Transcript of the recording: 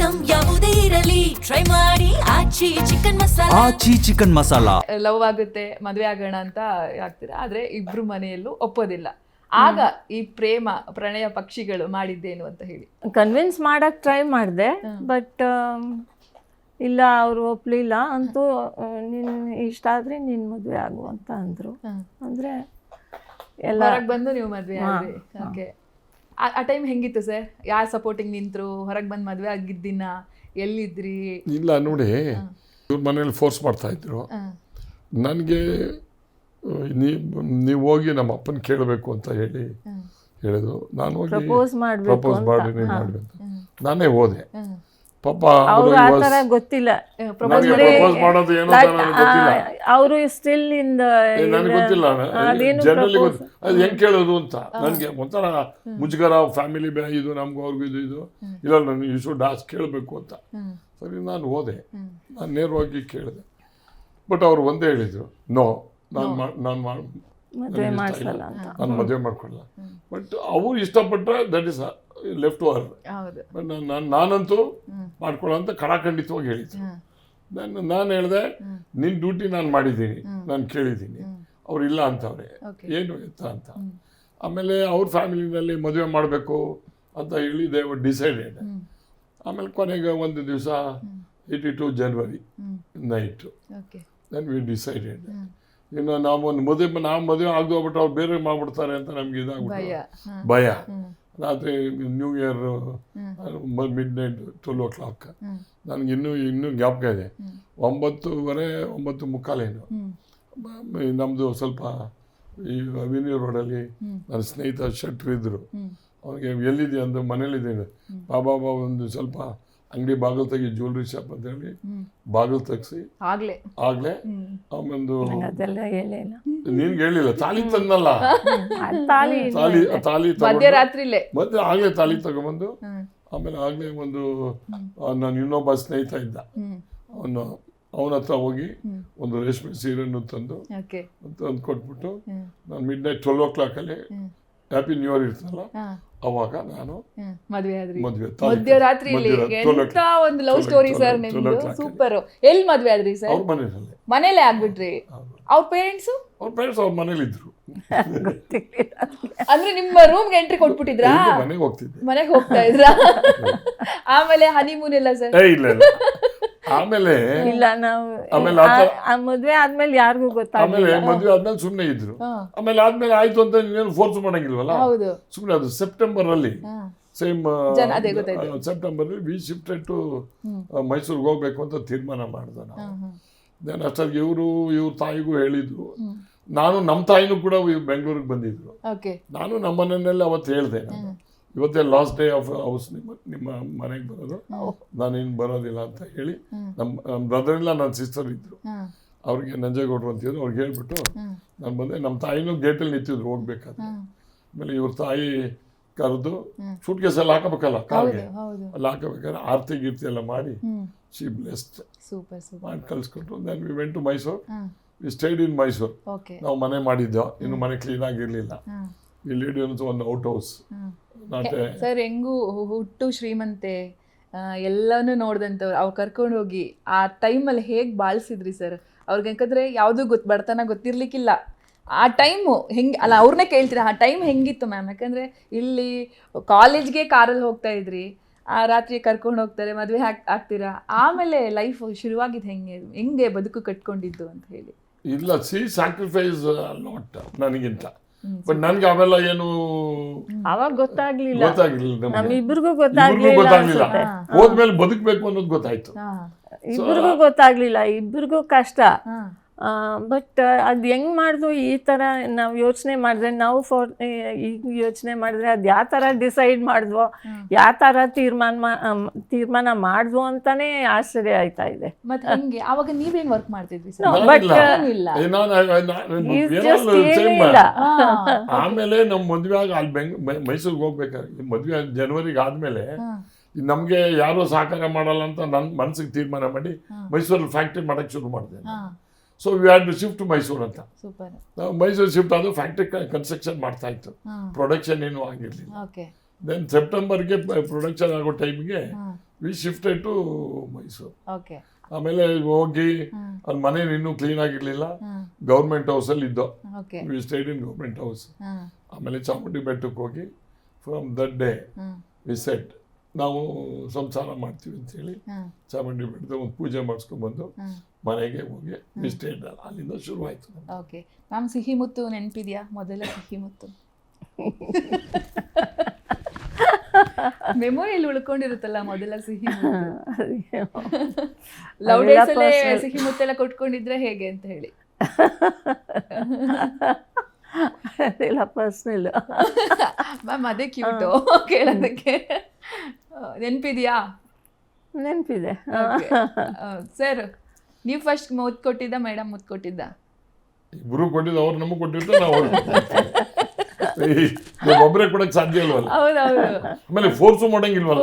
Item ಯಾವುದೇ ಇರಲಿ try ಮಾಡಿ ಆಚಿ ಚಿಕನ್ ಮಸಾಲಾ. ಲವ್ ಆಗುತ್ತೆ ಮದುವೆ ಆಗೋಣ ಅಂತ ಆಗ್ತೀರಾ, ಆದ್ರೆ ಇಬ್ರು ಮನೆಯಲ್ಲೂ ಒಪ್ಪೋದಿಲ್ಲ. ಆಗ ಈ ಪ್ರಣಯ ಪಕ್ಷಿಗಳು ಮಾಡಿದ್ದೇನು ಅಂತ ಹೇಳಿ ಕನ್ವಿನ್ಸ್ ಮಾಡಕ್ ಟ್ರೈ ಮಾಡಿದೆ, ಬಟ್ ಇಲ್ಲ ಅವ್ರು ಒಪ್ಲಿಲ್ಲ ಅಂತೂ. ನಿನ್ ಇಷ್ಟ ಆದ್ರೆ ನೀನ್ ಮದ್ವೆ ಆಗು ಅಂತ ಅಂದ್ರು. ಅಂದ್ರೆ ಎಲ್ಲ ಬಂದು ನೀವು ಮದ್ವೆ ಆದ್ರಿ. ಓಕೆ, ಆ ಟೈಮ್ ಹೆಂಗಿತ್ತು ಸರ್? ಯಾರು ಸಪೋರ್ಟಿಂಗ್ ನಿಂತ್ರು? ಹೊರಗೆ ಬಂದು ಮದ್ವೆ ಆಗಿದ್ದಿನ ಎಲ್ಲಿದ್ರಿ? ಇಲ್ಲ ನೋಡಿ, ಇವ್ರ ಮನೇಲಿ ಫೋರ್ಸ್ ಮಾಡ್ತಾ ಇದ್ರು ನನಗೆ, ನೀವು ಹೋಗಿ ನಮ್ಮ ಅಪ್ಪನ ಕೇಳಬೇಕು ಅಂತ ಹೇಳಿದ್ರು. ನಾನು ಹೋಗಿ ಪ್ರಪೋಸ್ ಮಾಡಿ ನೀವು ಮಾಡಬೇಕು, ನಾನೇ ಹೋದೆ. ಪಾಪ ಗೊತ್ತಿಲ್ಲ ಮಾಡೋದು ಏನೋ ಗೊತ್ತಿಲ್ಲ, ಅವರು ಸ್ಟಿಲ್ ನನಗೆ ಗೊತ್ತಿಲ್ಲ. ಜನರಲಿ ಅದು ಹೆಂಗ್ ಕೇಳೋದು ಅಂತ ನನಗೆ ಒಂಥರ ಮುಜುಗರ. ಫ್ಯಾಮಿಲಿ ಇದು ನಮ್ಗೂ ಅವ್ರಿಗೂ ಇದು ಇಲ್ಲ, ನಾನು ಯು ಶುಡ್ ಆಸ್ಕ್ ಕೇಳಬೇಕು ಅಂತ. ಸರಿ, ನಾನು ಹೋದೆ, ನಾನು ನೇರವಾಗಿ ಕೇಳಿದೆ. ಬಟ್ ಅವ್ರು ಒಂದೇ ಹೇಳಿದ್ರು, ನೋ, ನಾನು ಮದುವೆ ಮಾಡ್ಕೊಳ್ಳಲ್ಲ. ಬಟ್ ಅವ್ರು ಇಷ್ಟಪಟ್ಟರೆ that is left over. But ನಾನಂತೂ ಮಾಡ್ಕೊಳ್ಳೋ ಅಂತ ಖಡಾಖಂಡಿತವಾಗಿ ಹೇಳಿದ್ರು. ನಾನು ಹೇಳಿದೆ, ನಿನ್ನ ಡ್ಯೂಟಿ ನಾನು ಮಾಡಿದ್ದೀನಿ, ನಾನು ಕೇಳಿದ್ದೀನಿ, ಅವ್ರು ಇಲ್ಲ ಅಂತವ್ರೆ, ಏನು ಎತ್ತ ಅಂತ. ಆಮೇಲೆ ಅವ್ರ ಫ್ಯಾಮಿಲಿನಲ್ಲಿ ಮದುವೆ ಮಾಡಬೇಕು ಅಂತ ಹೇಳಿ ದೇ ವರ್ ಡಿಸೈಡೆಡ್. ಆಮೇಲೆ ಕೊನೆಗೆ ಒಂದು ದಿವಸ 82 ಜನವರಿ ನೈಟು ದೆನ್ ವಿ ಡಿಸೈಡೆಡ್. ಇನ್ನು ನಾವು ಮದುವೆ ಆಗದೋಗ್ಬಿಟ್ಟು ಅವ್ರು ಬೇರೆ ಮಾಡ್ಬಿಡ್ತಾರೆ ಅಂತ ನಮ್ಗೆ ಇದಾಗ್ಬಿಟ್ಟು ಭಯ. ರಾತ್ರಿ ನ್ಯೂ ಇಯರ್ ಮಿಡ್-ನೈಟ್ 12 o'clock. ನನಗೆ ಇನ್ನೂ ಜ್ಞಾಪಕ ಇದೆ, 9:30 ನಮ್ಮದು ಸ್ವಲ್ಪ ಈ ಅವಿನ್ಯೂ ರೋಡಲ್ಲಿ ನನ್ನ ಸ್ನೇಹಿತ ಶೆಟ್ರು ಇದ್ದರು. ಅವ್ರಿಗೆ ಎಲ್ಲಿದೆ ಅಂದ್ರೆ ಮನೇಲಿದ್ದೀನಿ, ಬಾಬಾ ಒಂದು ಸ್ವಲ್ಪ ಅಂಗಡಿ ಬಾಗಿಲು ತೆಗಿ, ಜ್ಯುವೆಲ್ರಿ ಶಾಪ್ ಅಂತ ಹೇಳಿ ಬಾಗಿಲು ತೆಗ್ಸಿ ಆಗ್ಲೇ ಆಮೇಲೆ ನಿನ್ಗೆ ಹೇಳಿಲ್ಲ, ತಾಲಿ ತಂದಲ್ಲ, ತಾಲಿ ಮತ್ತೆ ಆಗ್ಲೇ ತಾಲಿ ತಗೊಂಬಂದು, ಆಮೇಲೆ ಆಗ್ಲೇ ನಾನು ಇನ್ನೊಬ್ಬ ಸ್ನೇಹಿತ ಇದ್ದ, ಅವನ ಹತ್ರ ಹೋಗಿ ಒಂದು ರೇಷ್ಮೆ ಸೀರೆಯನ್ನು ತಂದು ಕೊಟ್ಬಿಟ್ಟು, ನಾನು mid-night 12 o'clock happy new year ಇರ್ತಲ್ಲ, ಅವಾಗ ನಾನು ಮಧ್ಯರಾತ್ರಿ ಒಂದು ಲವ್ ಸ್ಟೋರಿ ಸರ್ ನಿಮ್ದು, ಸೂಪರ್. ಎಲ್ಲಿ ಮದ್ವೆ ಆದ್ರಿ ಸರ್? ಅವ್ರ ಮನೇಲೆ ಆಗ್ಬಿಟ್ರಿ? ಅವ್ರ ಪೇರೆಂಟ್ಸ್ ಅವ್ರ ಮನೇಲಿ ಇದ್ರು. ಅಂದ್ರೆ ನಿಮ್ಮ ರೂಮ್ಗೆ ಎಂಟ್ರಿ ಕೊಟ್ಬಿಟ್ಟಿದ್ರಾ? ಮನೆಗೆ ಹೋಗ್ತಾ ಇದ್ರ? ಆಮೇಲೆ ಹನಿಮೂನ್ ಇಲ್ಲ ಸರ್? ಆಮೇಲೆ ಇಲ್ಲ, ನಾವು ಮದ್ವೆ ಆದ್ಮೇಲೆ ಯಾರಿಗೂ ಆಮೇಲೆ ಮದ್ವೆ ಆದ್ಮೇಲೆ ಸುಮ್ನೆ ಇದ್ರು. ಆಮೇಲೆ ಆಯ್ತು ಅಂತ ನೀವೇನು ಫೋರ್ಸ್ ಮಾಡಂಗಿಲ್ವಲ್ಲ, ಸುಮ್ನೆ. ಅದು ಸೆಪ್ಟೆಂಬರ್ ಅಲ್ಲಿ same September we shifted to ಮೈಸೂರಿಗೆ ಹೋಗ್ಬೇಕು ಅಂತ ತೀರ್ಮಾನ ಮಾಡಿದೆ ನಾವು. ದೆನ್ ಅಷ್ಟಾಗಿ ಇವ್ರ ತಾಯಿಗೂ ಹೇಳಿದ್ರು. ನಾನು ನಮ್ಮ ತಾಯಿನೂ ಕೂಡ ಬೆಂಗಳೂರಿಗೆ ಬಂದಿದ್ರು. ನಾನು ನಮ್ಮ ಮನೆಯಲ್ಲಿ ಅವತ್ತು ಹೇಳಿದೆ, ಇವತ್ತೇ ಲಾಸ್ಟ್ ಡೇ ಆಫ್ ಹೌಸ್, ನಿಮ್ಮ ಮನೆಗೆ ಬರೋದು, ನಾನೇನು ಬರೋದಿಲ್ಲ ಅಂತ ಹೇಳಿ. ನಮ್ಮ ಬ್ರದರ್ ಇಲ್ಲ, ನನ್ನ ಸಿಸ್ಟರ್ ಇದ್ರು, ಅವ್ರಿಗೆ ನಂಜೇಗೌಡರು ಅಂತಿದ್ರು. ಅವ್ರಿಗೆ ಹೇಳ್ಬಿಟ್ಟು ನಾನು ಬಂದೆ. ನಮ್ಮ ತಾಯಿನೂ ಗೇಟಲ್ಲಿ ನಿಂತಿದ್ರು ಹೋಗ್ಬೇಕಾದ್ರೆ. ಆಮೇಲೆ ಇವ್ರ ತಾಯಿ ಕರೆದು ಸೂಟ್ ಕೇಸ್ ಎಲ್ಲ ಹಾಕಬೇಕಲ್ಲ ಕಾರ್ಗೆ, ಅಲ್ಲಿ ಹಾಕಬೇಕಾದ್ರೆ ಆರತಿ ಗೀರ್ತಿ ಎಲ್ಲ ಮಾಡಿ ಶಿ ಬ್ಲೆಸ್ಡ್ ಮಾಡಿ ಕಳ್ಸ್ಕೊಟ್ರು. Then we went to Mysuru. We stayed in Mysuru. ನಾವು ಮನೆ ಮಾಡಿದ್ದೋ, ಇನ್ನು ಮನೆ ಕ್ಲೀನ್ ಆಗಿರ್ಲಿಲ್ಲ. We lived in one outhouse. Sir, ಹೆಂಗೂ ಹುಟ್ಟು ಶ್ರೀಮಂತೆ ಎಲ್ಲಾನು ನೋಡ್ದಂಥವ್ರು ಅವ್ರು ಕರ್ಕೊಂಡು ಹೋಗಿ ಆ ಟೈಮಲ್ಲಿ ಹೇಗೆ ಬಾಳ್ಸಿದ್ರಿ ಸರ್? ಅವ್ರಿಗೆ ಯಾಕಂದ್ರೆ ಯಾವುದು ಬಡತನ ಗೊತ್ತಿರ್ಲಿಕ್ಕಿಲ್ಲ ಆ ಟೈಮು. ಹೆಂಗೆ ಅಲ್ಲ, ಅವ್ರನ್ನೇ ಕೇಳ್ತೀರಾ, ಆ ಟೈಮ್ ಹೆಂಗಿತ್ತು ಮ್ಯಾಮ್? ಯಾಕಂದ್ರೆ ಇಲ್ಲಿ ಕಾಲೇಜ್ಗೆ ಕಾರಲ್ಲಿ ಹೋಗ್ತಾ ಇದ್ರಿ, ಆ ರಾತ್ರಿ ಕರ್ಕೊಂಡು ಹೋಗ್ತಾರೆ, ಮದುವೆ ಆಗ್ತೀರಾ, ಆಮೇಲೆ ಲೈಫ್ ಶುರುವಾಗಿದ್ದು ಹೆಂಗೆ ಬದುಕು ಕಟ್ಕೊಂಡಿದ್ದು ಅಂತ ಹೇಳಿ? ಇಲ್ಲ, ಸಿ ಸ್ಯಾಕ್ರಿಫೈಸ್ ಲಾಟ್ ನನಗಿಂತ. ಬಟ್ ನನ್ಗೆ ಅವೆಲ್ಲ ಏನು ಅವಾಗ ಗೊತ್ತಾಗ್ಲಿಲ್ಲ, ನಮ್ಮಿಬ್ರಿಗೂ ಗೊತ್ತಾಗ್ಲಿಲ್ಲ. ಹೋದ್ಮೇಲೆ ಬದುಕಬೇಕು ಅನ್ನೋದು ಗೊತ್ತಾಯ್ತು. ಇಬ್ರಿಗೂ ಗೊತ್ತಾಗ್ಲಿಲ್ಲ, ಇಬ್ರಿಗೂ ಕಷ್ಟ. ಬಟ್ ಅದು ಹೆಂಗ್ ಮಾಡಿದ್ವು, ಈ ಥರ ನಾವು ಯೋಚನೆ ಮಾಡಿದ್ರೆ, ನಾವು ಈಗ ಯೋಚನೆ ಮಾಡಿದ್ರೆ ಅದು ಯಾವ ಥರ ಡಿಸೈಡ್ ಮಾಡಿದ್ವೋ, ಯಾವ ಥರ ತೀರ್ಮಾನ ಮಾಡಿದ್ವು ಅಂತಾನೆ ಆಶ್ಚರ್ಯ ಆಯ್ತಾ ಇದೆ. ಮತ್ತೆ ಅವಾಗ ನೀವೇನು ವರ್ಕ್ ಮಾಡ್ತಿದ್ವಿ ಸರ್? ಆಮೇಲೆ ನಮ್ಮ ಮದುವೆ ಆಗ ಅಲ್ಲಿ ಮೈಸೂರಿಗೆ ಹೋಗ್ಬೇಕಾದ್ರೆ, ಮದುವೆ ಜನವರಿಗೆ ಆದ್ಮೇಲೆ ನಮ್ಗೆ ಯಾರು ಸಹಕಾರ ಮಾಡಲ್ಲ ಅಂತ ನನ್ನ ಮನಸ್ಸಿಗೆ ತೀರ್ಮಾನ ಮಾಡಿ ಮೈಸೂರಲ್ಲಿ ಫ್ಯಾಕ್ಟ್ರಿ ಮಾಡಕ್ ಶುರು ಮಾಡಿದೆ. So we had to shift to Mysore ಅಂತ. ಮೈಸೂರು ಶಿಫ್ಟ್ ಆದರೂ ಫ್ಯಾಕ್ಟ್ರಿ ಕನ್ಸ್ಟ್ರಕ್ಷನ್ ಮಾಡ್ತಾ ಇತ್ತು, ಪ್ರೊಡಕ್ಷನ್ ಏನೂ ಆಗಿರಲಿಲ್ಲ. ದೆನ್ ಸೆಪ್ಟೆಂಬರ್ಗೆ ಪ್ರೊಡಕ್ಷನ್ ಆಗೋ ಟೈಮ್ಗೆ we shifted to Mysore. Okay. ಆಮೇಲೆ ಹೋಗಿ ಅಲ್ಲಿ ಮನೆ ಇನ್ನೂ ಕ್ಲೀನ್ ಆಗಿರ್ಲಿಲ್ಲ, ಗೌರ್ಮೆಂಟ್ ಹೌಸಲ್ಲಿ ಇದ್ದೋ. Okay. We stayed in government house. ಆಮೇಲೆ ಚಾಮುಂಡಿ ಬೆಟ್ಟಕ್ಕೆ ಹೋಗಿ from that day we set ನಾವು ಸಂಸಾರ ಮಾಡ್ತೀವಿ ಅಂತೇಳಿ ಚಾಮುಂಡಿ ಬೆಟ್ಟದ ಒಂದು ಪೂಜೆ ಮಾಡಿಸ್ಕೊಂಡ್ಬಂದು ಮನೆಗೆ ಹೋಗಿ ವಿ ಸ್ಟೇಡ್. ಅಲ್ಲಿಂದ ಶುರುವಾಯಿತು. ಓಕೆ ಮ್ಯಾಮ್, ಸಿಹಿ ಮುತ್ತು ನೆನಪಿದೆಯಾ? ಮೊದಲ ಸಿಹಿ ಮುತ್ತು ಮೆಮೊರಿಯಲ್ಲಿ ಉಳ್ಕೊಂಡಿರುತ್ತಲ್ಲ ಮೊದಲ ಸಿಹಿ ಮುತ್ತು. ಲವ್ ಡೇಸ್ ಅಲ್ಲೇ ಸಿಹಿ ಮುತ್ತೆಲ್ಲ ಕೊಟ್ಕೊಂಡಿದ್ರೆ ಹೇಗೆ ಅಂತ ಹೇಳಿ. ಅದೆಲ್ಲ ಪರ್ಸ್ನಲ್ ಮ್ಯಾಮ್, ಅದೇ ಕ್ಯೂಟು ಕೇಳೋದಕ್ಕೆ. ನೆನಪಿದೆಯಾ? ನೆನಪಿದೆ. ಸರ್, ನೀವು ಫಸ್ಟ್ ಮುತ್ತು ಕೊಟ್ಟಿದ್ದ, ಮೇಡಮ್ ಮುತ್ತು ಕೊಟ್ಟಿದ್ದ? ಇಬ್ರು ಕೊಟ್ಟಿದ್ದು. ಅವ್ರು ನಮಗೆ ಕೊಟ್ಟಿರ್ತಾರೆ, ನಾವು ಒಬ್ಬರೇ ಕೊಡಕ್ಕೆ ಸಾಧ್ಯ ಇಲ್ವಲ್ಲ. ಹೌದೌದು. ಆಮೇಲೆ ಫೋರ್ಸು ಮಾಡಂಗಿಲ್ವಲ್ಲ.